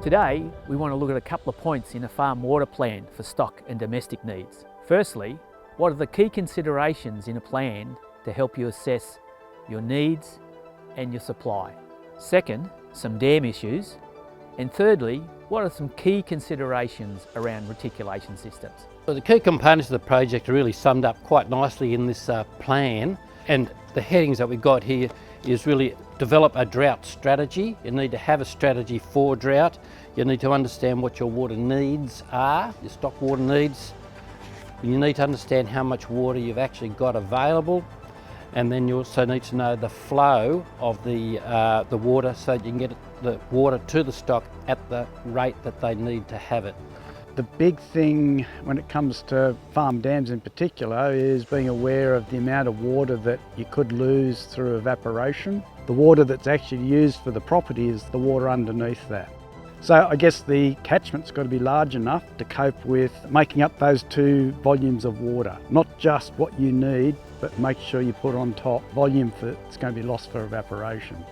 Today, we want to look at a couple of points in a farm water plan for stock and domestic needs. Firstly, what are the key considerations in a plan to help you assess your needs and your supply? Second, some dam issues. And thirdly, what are some key considerations around reticulation systems? So the key components of the project are really summed up quite nicely in this plan, and the headings that we've got here is really develop a drought strategy. You need to have a strategy for drought. You need to understand what your water needs are, your stock water needs. You need to understand how much water you've actually got available, and then you also need to know the flow of the water so that you can get the water to the stock at the rate that they need to have it. The big thing when it comes to farm dams in particular is being aware of the amount of water that you could lose through evaporation. The water that's actually used for the property is the water underneath that. So I guess the catchment's got to be large enough to cope with making up those two volumes of water. Not just what you need, but make sure you put on top volume that's going to be lost for evaporation.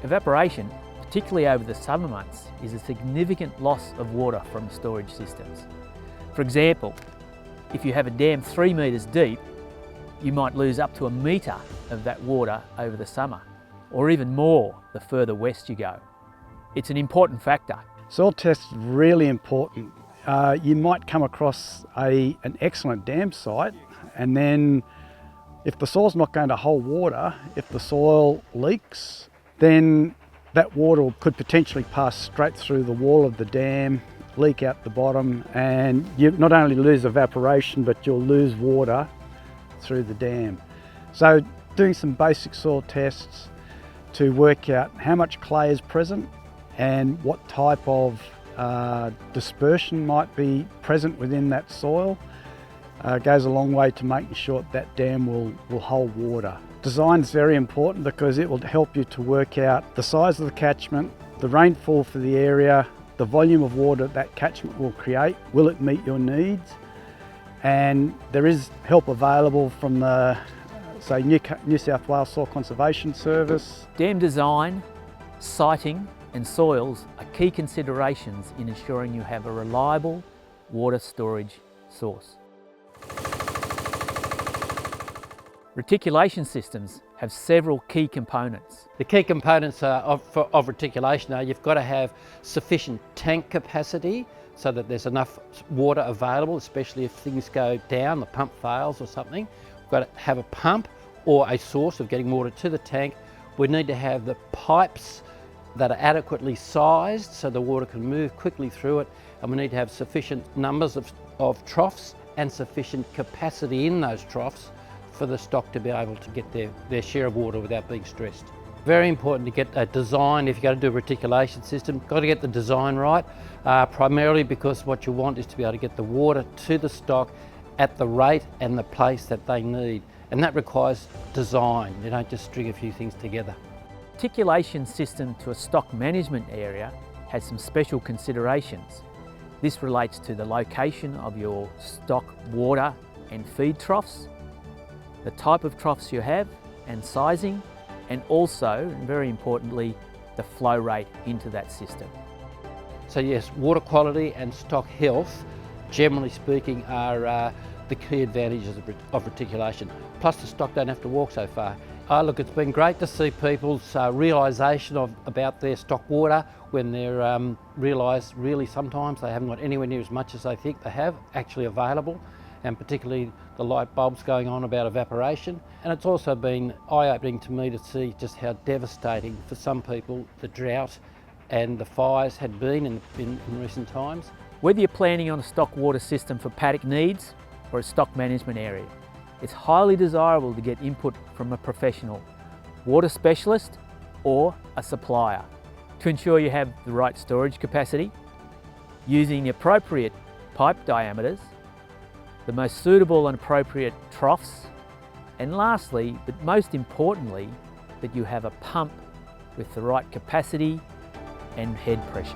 Evaporation, particularly over the summer months, is a significant loss of water from storage systems. For example, if you have a dam 3 metres deep, you might lose up to 1 metre of that water over the summer, or even more the further west you go. It's an important factor. Soil test is really important. You might come across an excellent dam site, and then if the soil's not going to hold water, if the soil leaks, then that water could potentially pass straight through the wall of the dam, leak out the bottom, and you not only lose evaporation, but you'll lose water through the dam. So doing some basic soil tests to work out how much clay is present and what type of dispersion might be present within that soil goes a long way to making sure that dam will hold water. Design is very important because it will help you to work out the size of the catchment, the rainfall for the area, the volume of water that catchment will create, will it meet your needs? And there is help available from the New South Wales Soil Conservation Service. Dam design, siting and soils are key considerations in ensuring you have a reliable water storage source. Reticulation systems have several key components. The key components of reticulation are you've got to have sufficient tank capacity so that there's enough water available, especially if things go down, the pump fails or something. We've got to have a pump or a source of getting water to the tank. We need to have the pipes that are adequately sized so the water can move quickly through it, and we need to have sufficient numbers of troughs and sufficient capacity in those troughs for the stock to be able to get their share of water without being stressed. Very important to get a design. If you're going to do a reticulation system, got to get the design right, primarily because what you want is to be able to get the water to the stock at the rate and the place that they need. And that requires design. You don't just string a few things together. Reticulation system to a stock management area has some special considerations. This relates to the location of your stock water and feed troughs, the type of troughs you have and sizing, and also, and very importantly, the flow rate into that system. So yes, water quality and stock health, generally speaking, are the key advantages of reticulation. Plus the stock don't have to walk so far. Look, it's been great to see people's realisation about their stock water when they're realised really sometimes they haven't got anywhere near as much as they think they have actually available, and particularly the light bulbs going on about evaporation. And it's also been eye-opening to me to see just how devastating for some people the drought and the fires had been in recent times. Whether you're planning on a stock water system for paddock needs or a stock management area, it's highly desirable to get input from a professional, water specialist or a supplier to ensure you have the right storage capacity, using the appropriate pipe diameters, the most suitable and appropriate troughs, and lastly, but most importantly, that you have a pump with the right capacity and head pressure.